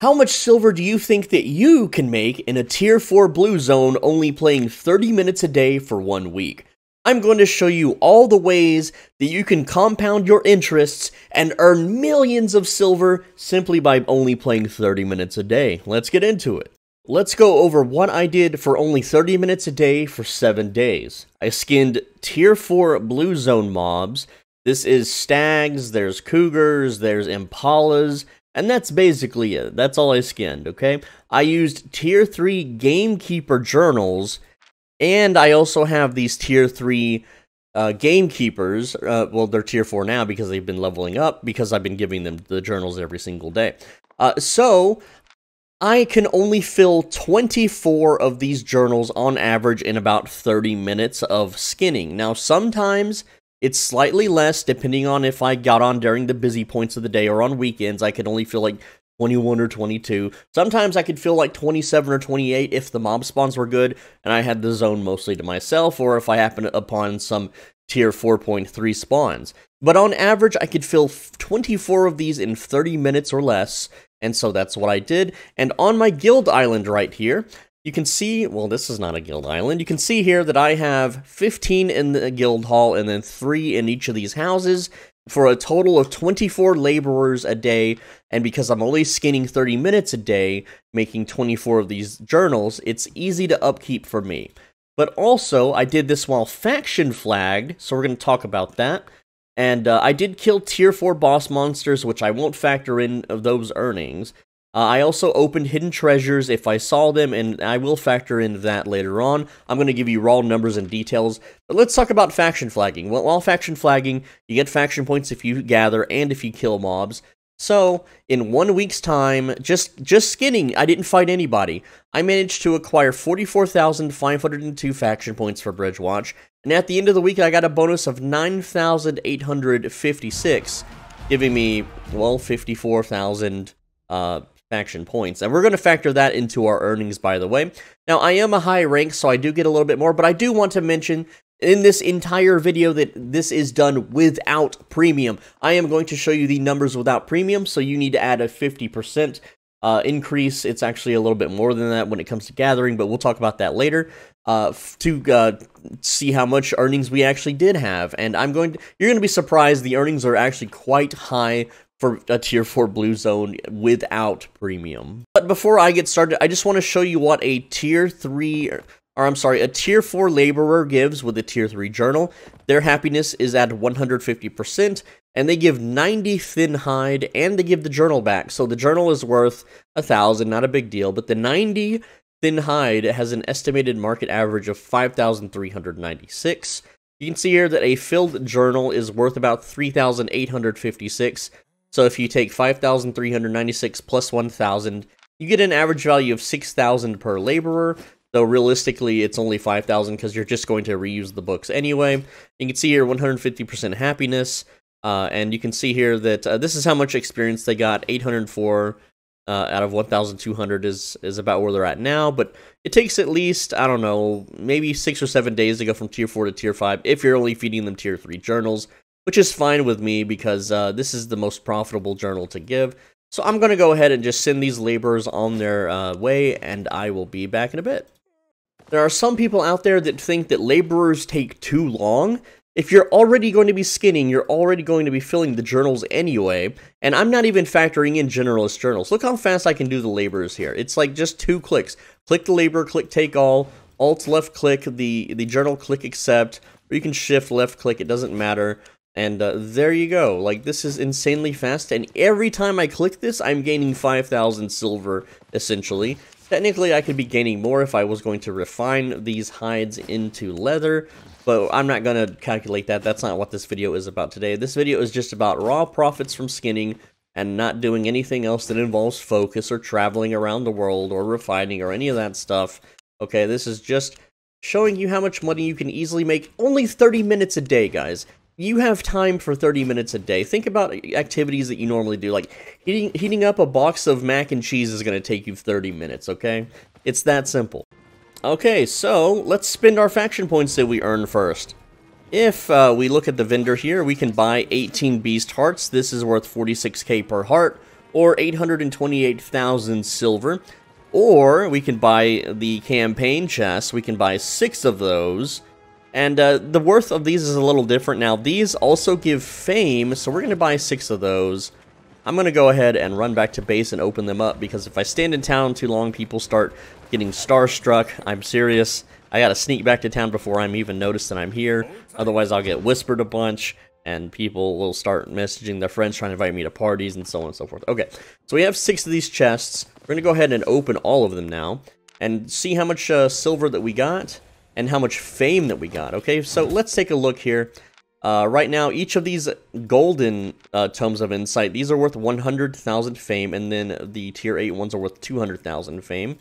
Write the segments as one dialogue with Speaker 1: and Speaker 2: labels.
Speaker 1: How much silver do you think that you can make in a tier 4 blue zone only playing 30 minutes a day for 1 week? I'm going to show you all the ways that you can compound your interests and earn millions of silver simply by only playing 30 minutes a day. Let's get into it. Let's go over what I did for only 30 minutes a day for 7 days. I skinned tier 4 blue zone mobs. This is stags, there's cougars, there's impalas, and that's basically it. That's all I skinned, okay? I used tier 3 gamekeeper journals, and I also have these tier 3 gamekeepers. Well, they're tier 4 now because they've been leveling up because I've been giving them the journals every single day. So I can only fill 24 of these journals on average in about 30 minutes of skinning. Now, sometimes it's slightly less, depending on if I got on during the busy points of the day or on weekends. I could only feel like 21 or 22. Sometimes I could feel like 27 or 28 if the mob spawns were good and I had the zone mostly to myself, or if I happened upon some tier 4.3 spawns. But on average, I could fill 24 of these in 30 minutes or less, and so that's what I did. And on my guild island right here, you can see, well, this is not a guild island. You can see here that I have 15 in the guild hall and then 3 in each of these houses for a total of 24 laborers a day. And because I'm only skinning 30 minutes a day, making 24 of these journals, it's easy to upkeep for me. But also, I did this while faction flagged, so we're going to talk about that. And I did kill tier 4 boss monsters, which I won't factor in of those earnings. I also opened hidden treasures if I saw them, and I will factor in that later on. I'm going to give you raw numbers and details, but let's talk about faction flagging. Well, while faction flagging, you get faction points if you gather and if you kill mobs. So, in 1 week's time, just skinning, I didn't fight anybody. I managed to acquire 44,502 faction points for Bridgewatch, and at the end of the week, I got a bonus of 9,856, giving me, well, 54,000 faction points, and we're going to factor that into our earnings, by the way. Now, I am a high rank, so I do get a little bit more, but I do want to mention in this entire video that this is done without premium. I am going to show you the numbers without premium, so you need to add a 50% increase. It's actually a little bit more than that when it comes to gathering, but we'll talk about that later to see how much earnings we actually did have. And you're going to be surprised, the earnings are actually quite high for a tier 4 blue zone without premium. But before I get started, I just want to show you what a tier 4 laborer gives with a tier 3 journal. Their happiness is at 150%, and they give 90 thin hide, and they give the journal back. So the journal is worth 1,000, not a big deal, but the 90 thin hide has an estimated market average of 5,396. You can see here that a filled journal is worth about 3,856. So if you take 5,396 plus 1,000, you get an average value of 6,000 per laborer, though realistically it's only 5,000 because you're just going to reuse the books anyway. You can see here 150% happiness, and you can see here that this is how much experience they got. 804 out of 1,200 is about where they're at now, but it takes at least, I don't know, maybe 6 or 7 days to go from tier 4 to tier 5 if you're only feeding them tier 3 journals, which is fine with me because this is the most profitable journal to give. So I'm going to go ahead and just send these laborers on their way, and I will be back in a bit. There are some people out there that think that laborers take too long. If you're already going to be skinning, you're already going to be filling the journals anyway, and I'm not even factoring in generalist journals. Look how fast I can do the laborers here. It's like just 2 clicks. Click the laborer, click take all, alt left click the journal, click accept, or you can shift left click, it doesn't matter. And there you go. Like, this is insanely fast, and every time I click this, I'm gaining 5,000 silver, essentially. Technically, I could be gaining more if I was going to refine these hides into leather, but I'm not going to calculate that. That's not what this video is about today. This video is just about raw profits from skinning and not doing anything else that involves focus or traveling around the world or refining or any of that stuff. Okay, this is just showing you how much money you can easily make. Only 30 minutes a day, guys. You have time for 30 minutes a day. Think about activities that you normally do, like heating up a box of mac and cheese is going to take you 30 minutes, okay? It's that simple. Okay, so let's spend our faction points that we earn first. If we look at the vendor here, we can buy 18 beast hearts. This is worth 46k per heart, or 828,000 silver. Or we can buy the campaign chests. We can buy 6 of those. And the worth of these is a little different. Now, these also give fame, so we're going to buy 6 of those. I'm going to go ahead and run back to base and open them up, because if I stand in town too long, people start getting starstruck. I'm serious. I got to sneak back to town before I'm even noticed that I'm here. Otherwise, I'll get whispered a bunch, and people will start messaging their friends trying to invite me to parties and so on and so forth. Okay, so we have 6 of these chests. We're going to go ahead and open all of them now and see how much silver that we got and how much fame that we got. Okay, so let's take a look here. Right now, each of these golden Tomes of Insight, these are worth 100,000 fame, and then the tier 8 ones are worth 200,000 fame.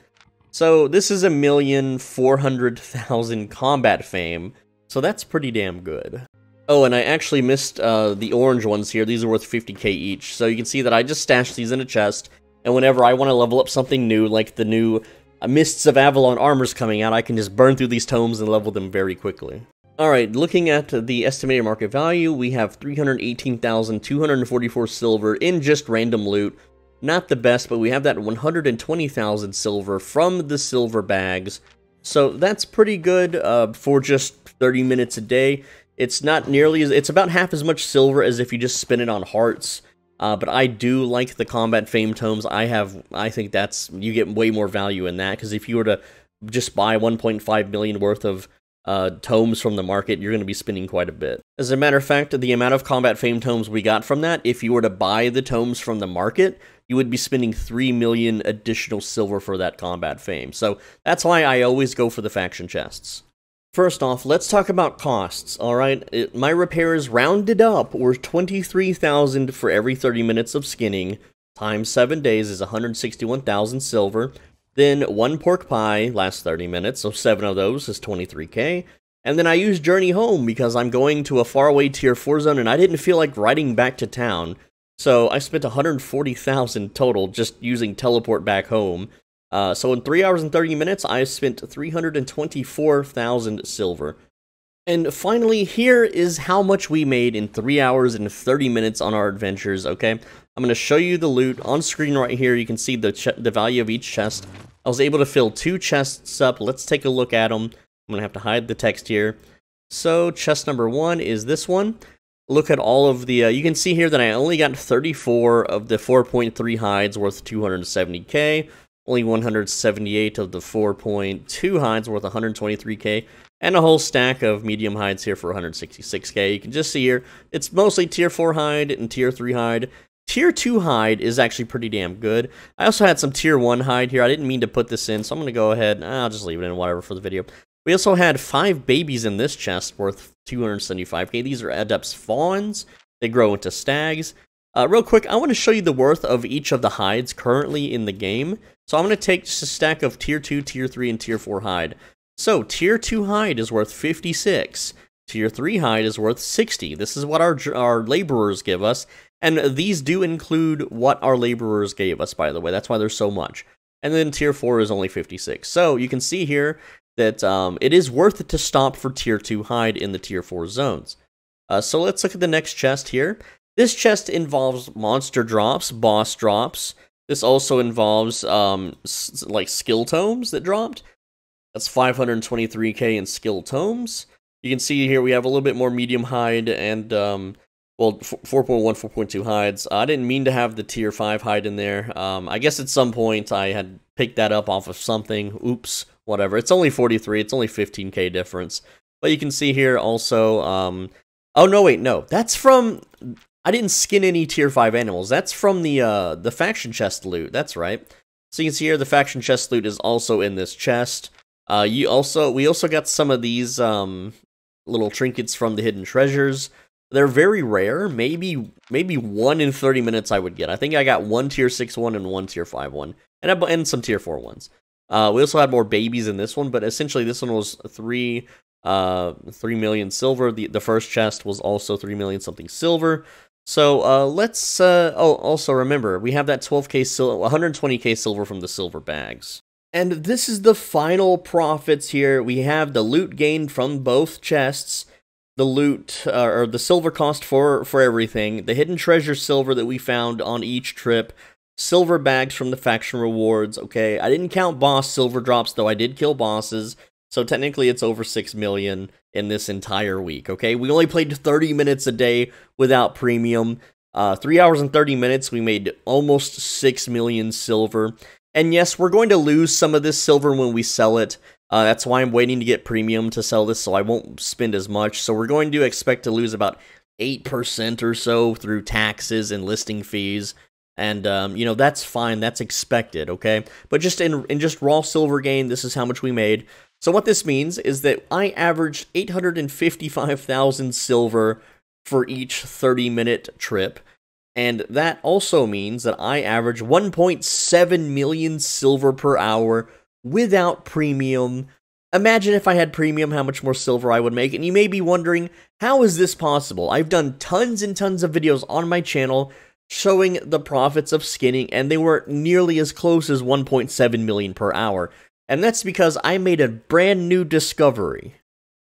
Speaker 1: So this is 1,400,000 combat fame, so that's pretty damn good. Oh, and I actually missed the orange ones here. These are worth 50k each, so you can see that I just stashed these in a chest, and whenever I want to level up something new, like the new Mists of Avalon armors coming out, I can just burn through these tomes and level them very quickly. Alright, looking at the estimated market value, we have 318,244 silver in just random loot. Not the best, but we have that 120,000 silver from the silver bags. So that's pretty good for just 30 minutes a day. It's not nearly as, it's about half as much silver as if you just spin it on hearts. But I do like the combat fame tomes. I think that's, you get way more value in that, because if you were to just buy 1.5 million worth of tomes from the market, you're going to be spending quite a bit. As a matter of fact, the amount of combat fame tomes we got from that, if you were to buy the tomes from the market, you would be spending 3 million additional silver for that combat fame. So that's why I always go for the faction chests. First off, let's talk about costs, alright? My repairs rounded up were 23,000 for every 30 minutes of skinning, times 7 days is 161,000 silver. Then 1 pork pie lasts 30 minutes, so 7 of those is 23k. And then I used Journey Home because I'm going to a faraway tier 4 zone and I didn't feel like riding back to town. So I spent 140,000 total just using teleport back home. So in 3 hours and 30 minutes, I spent 324,000 silver. And finally, here is how much we made in 3 hours and 30 minutes on our adventures, okay? I'm going to show you the loot. On screen right here, you can see the value of each chest. I was able to fill 2 chests up. Let's take a look at them. I'm going to have to hide the text here. So, chest number 1 is this one. Look at all of the, you can see here that I only got 34 of the 4.3 hides worth 270k. Only 178 of the 4.2 hides worth 123k. And a whole stack of medium hides here for 166k. You can just see here, it's mostly tier 4 hide and tier 3 hide. Tier 2 hide is actually pretty damn good. I also had some tier 1 hide here. I didn't mean to put this in, so I'm going to go ahead, I'll just leave it in, whatever, for the video. We also had 5 babies in this chest worth 275k. These are Adept's Fawns. They grow into stags. Real quick, I want to show you the worth of each of the hides currently in the game. So I'm going to take just a stack of tier 2, tier 3, and tier 4 hide. So, tier 2 hide is worth 56. Tier 3 hide is worth 60. This is what our laborers give us. And these do include what our laborers gave us, by the way. That's why there's so much. And then tier 4 is only 56. So, you can see here that it is worth it to stop for tier 2 hide in the tier 4 zones. So, let's look at the next chest here. This chest involves monster drops, boss drops. This also involves like skill tomes that dropped. That's 523k in skill tomes. You can see here we have a little bit more medium hide and, well, 4.1, 4.2 hides. I didn't mean to have the tier 5 hide in there. I guess at some point I had picked that up off of something. Oops, whatever. It's only 43. It's only 15k difference. But you can see here also, oh, no, wait, no. That's from, I didn't skin any tier 5 animals. That's from the faction chest loot. That's right. So you can see here the faction chest loot is also in this chest. We also got some of these little trinkets from the hidden treasures. They're very rare. Maybe 1 in 30 minutes I would get. I think I got 1 tier 6 one and 1 tier 5 one, and some tier 4 ones. We also had more babies in this one, but essentially this one was 3 million silver. The first chest was also 3 million something silver. So let's also remember we have that 12k silver, 120k silver from the silver bags. And this is the final profits here. We have the loot gained from both chests, the loot, or the silver cost for everything, the hidden treasure silver that we found on each trip, silver bags from the faction rewards, okay? I didn't count boss silver drops, though I did kill bosses, so technically it's over 6 million in this entire week, okay? We only played 30 minutes a day without premium. 3 hours and 30 minutes, we made almost 6 million silver. And yes, we're going to lose some of this silver when we sell it. That's why I'm waiting to get premium to sell this, so I won't spend as much. So we're going to expect to lose about 8% or so through taxes and listing fees. And, you know, that's fine. That's expected, okay? But just in just raw silver gain, this is how much we made. So what this means is that I averaged 855,000 silver for each 30-minute trip. And that also means that I average 1.7 million silver per hour without premium. Imagine if I had premium, how much more silver I would make. And you may be wondering, how is this possible? I've done tons and tons of videos on my channel showing the profits of skinning, and they weren't nearly as close as 1.7 million per hour. And that's because I made a brand new discovery.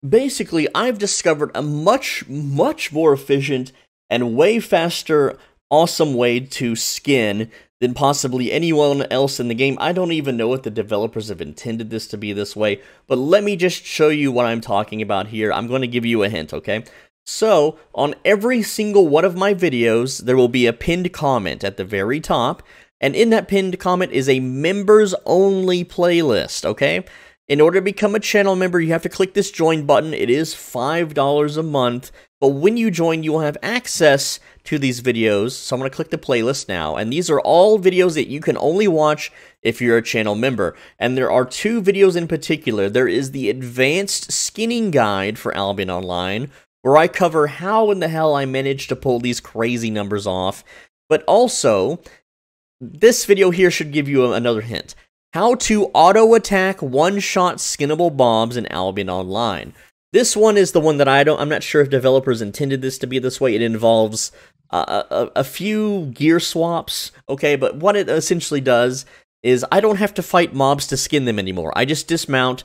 Speaker 1: Basically, I've discovered a much more efficient and way faster, awesome way to skin than possibly anyone else in the game. I don't even know if the developers have intended this to be this way, but let me just show you what I'm talking about here. I'm going to give you a hint, okay? So, on every single one of my videos, there will be a pinned comment at the very top, and in that pinned comment is a members-only playlist, okay? In order to become a channel member, you have to click this join button. It is $5 a month, but when you join, you will have access to these videos. So I'm going to click the playlist now, and these are all videos that you can only watch if you're a channel member. And there are 2 videos in particular. There is the advanced skinning guide for Albion Online, where I cover how in the hell I managed to pull these crazy numbers off. But also, this video here should give you another hint. How to auto-attack one-shot skinnable mobs in Albion Online. This one is the one that I'm not sure if developers intended this to be this way. It involves a few gear swaps, okay? But what it essentially does is I don't have to fight mobs to skin them anymore. I just dismount,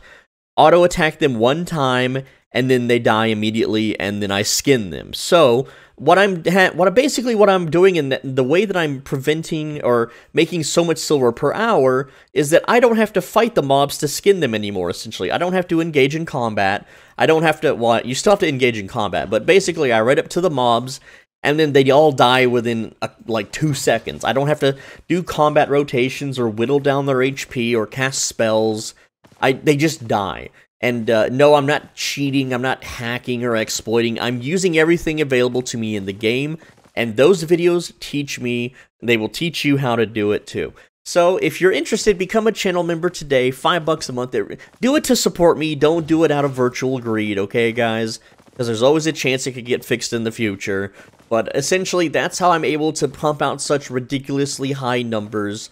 Speaker 1: auto-attack them one time, and then they die immediately, and then I skin them. So what I'm doing in the way that I'm preventing or making so much silver per hour is that I don't have to fight the mobs to skin them anymore, essentially. I don't have to engage in combat. I don't have to, well, you still have to engage in combat, but basically I ride up to the mobs, and then they all die within, like, 2 seconds. I don't have to do combat rotations or whittle down their HP or cast spells. They just die. And no, I'm not cheating, I'm not hacking or exploiting, I'm using everything available to me in the game, and those videos teach me, they will teach you how to do it too. So, if you're interested, become a channel member today, $5 a month. Do it to support me, don't do it out of virtual greed, okay guys? Because there's always a chance it could get fixed in the future. But essentially, that's how I'm able to pump out such ridiculously high numbers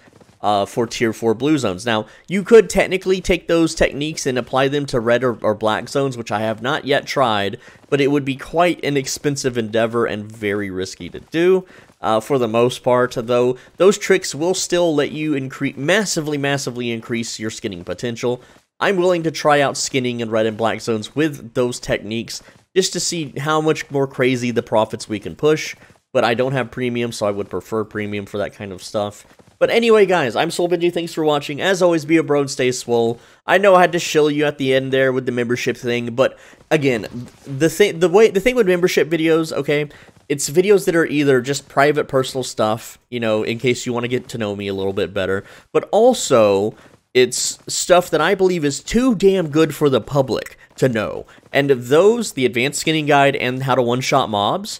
Speaker 1: for Tier 4 blue zones. Now, you could technically take those techniques and apply them to red or black zones, which I have not yet tried, but it would be quite an expensive endeavor and very risky to do. For the most part, though, those tricks will still let you massively increase your skinning potential. I'm willing to try out skinning in red and black zones with those techniques, just to see how much more crazy the profits we can push, but I don't have premium, so I would prefer premium for that kind of stuff. But anyway, guys, I'm SwolBenji, thanks for watching. As always, be a bro and stay swole. I know I had to shill you at the end there with the membership thing, but again, the thing with membership videos, okay, it's videos that are either just private personal stuff, you know, in case you want to get to know me a little bit better, but also it's stuff that I believe is too damn good for the public to know. And those, the advanced skinning guide and how to one-shot mobs,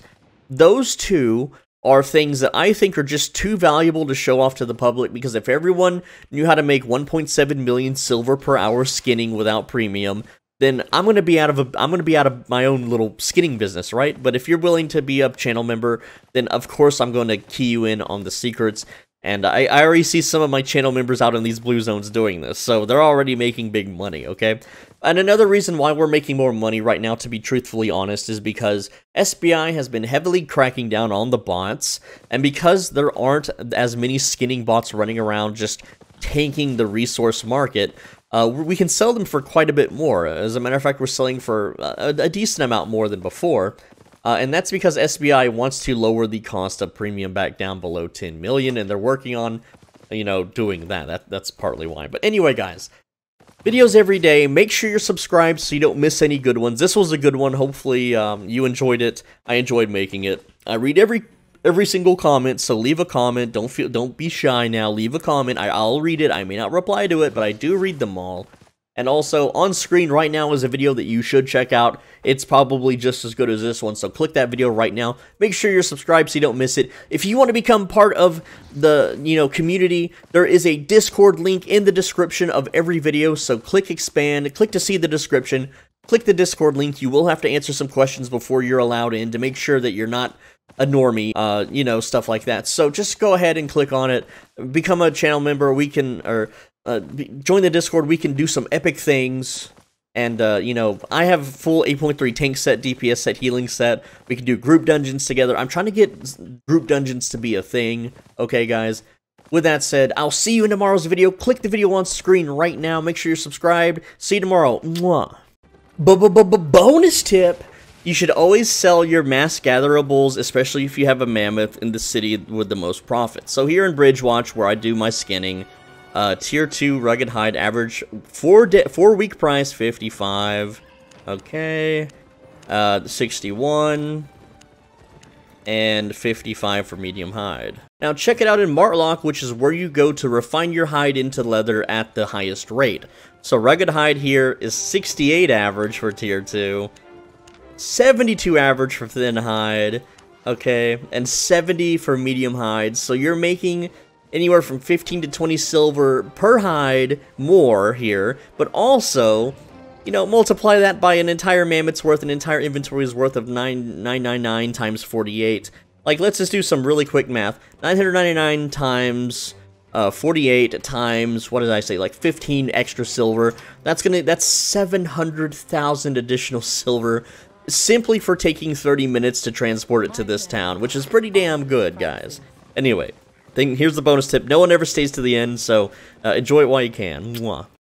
Speaker 1: those two are things that I think are just too valuable to show off to the public, because if everyone knew how to make 1.7 million silver per hour skinning without premium, then I'm going to be out of my own little skinning business, right? But if you're willing to be a channel member, then of course I'm going to key you in on the secrets. And I already see some of my channel members out in these blue zones doing this, so they're already making big money, okay? And another reason why we're making more money right now, to be truthfully honest, is because SBI has been heavily cracking down on the bots, and because there aren't as many skinning bots running around just tanking the resource market, we can sell them for quite a bit more. As a matter of fact, we're selling for a decent amount more than before. And that's because SBI wants to lower the cost of premium back down below 10 million, and they're working on, you know, doing that. That's partly why. But anyway, guys, videos every day. Make sure you're subscribed so you don't miss any good ones. This was a good one. Hopefully, you enjoyed it. I enjoyed making it. I read every single comment, so leave a comment. Don't be shy now. Leave a comment. I'll read it. I may not reply to it, but I do read them all. And also, on screen right now is a video that you should check out. It's probably just as good as this one, so click that video right now. Make sure you're subscribed so you don't miss it. If you want to become part of the, community, there is a Discord link in the description of every video, so click expand, click to see the description, click the Discord link. You will have to answer some questions before you're allowed in to make sure that you're not a normie, stuff like that. So just go ahead and click on it, become a channel member. We can, join the Discord. We can do some epic things. And, I have full 8.3 tank set, DPS set, healing set. We can do group dungeons together. I'm trying to get group dungeons to be a thing. Okay, guys. With that said, I'll see you in tomorrow's video. Click the video on screen right now. Make sure you're subscribed. See you tomorrow. Mwah. Bonus tip. You should always sell your mass gatherables, especially if you have a mammoth in the city with the most profit. So here in Bridgewatch, where I do my skinning, tier 2 rugged hide, average 4-week price 55. Okay, 61 and 55 for medium hide. Now check it out in Martlock, which is where you go to refine your hide into leather at the highest rate. So rugged hide here is 68 average for tier 2. 72 average for thin hide, okay, and 70 for medium hide. So you're making anywhere from 15 to 20 silver per hide more here, but also, multiply that by an entire mammoth's worth, an entire inventory's worth of 999 times 48. Like, let's just do some really quick math. 999 times 48 times, what did I say, like 15 extra silver. That's 700,000 additional silver simply for taking 30 minutes to transport it to this town, which is pretty damn good, guys. Anyway, here's the bonus tip. No one ever stays to the end, so enjoy it while you can. Mwah.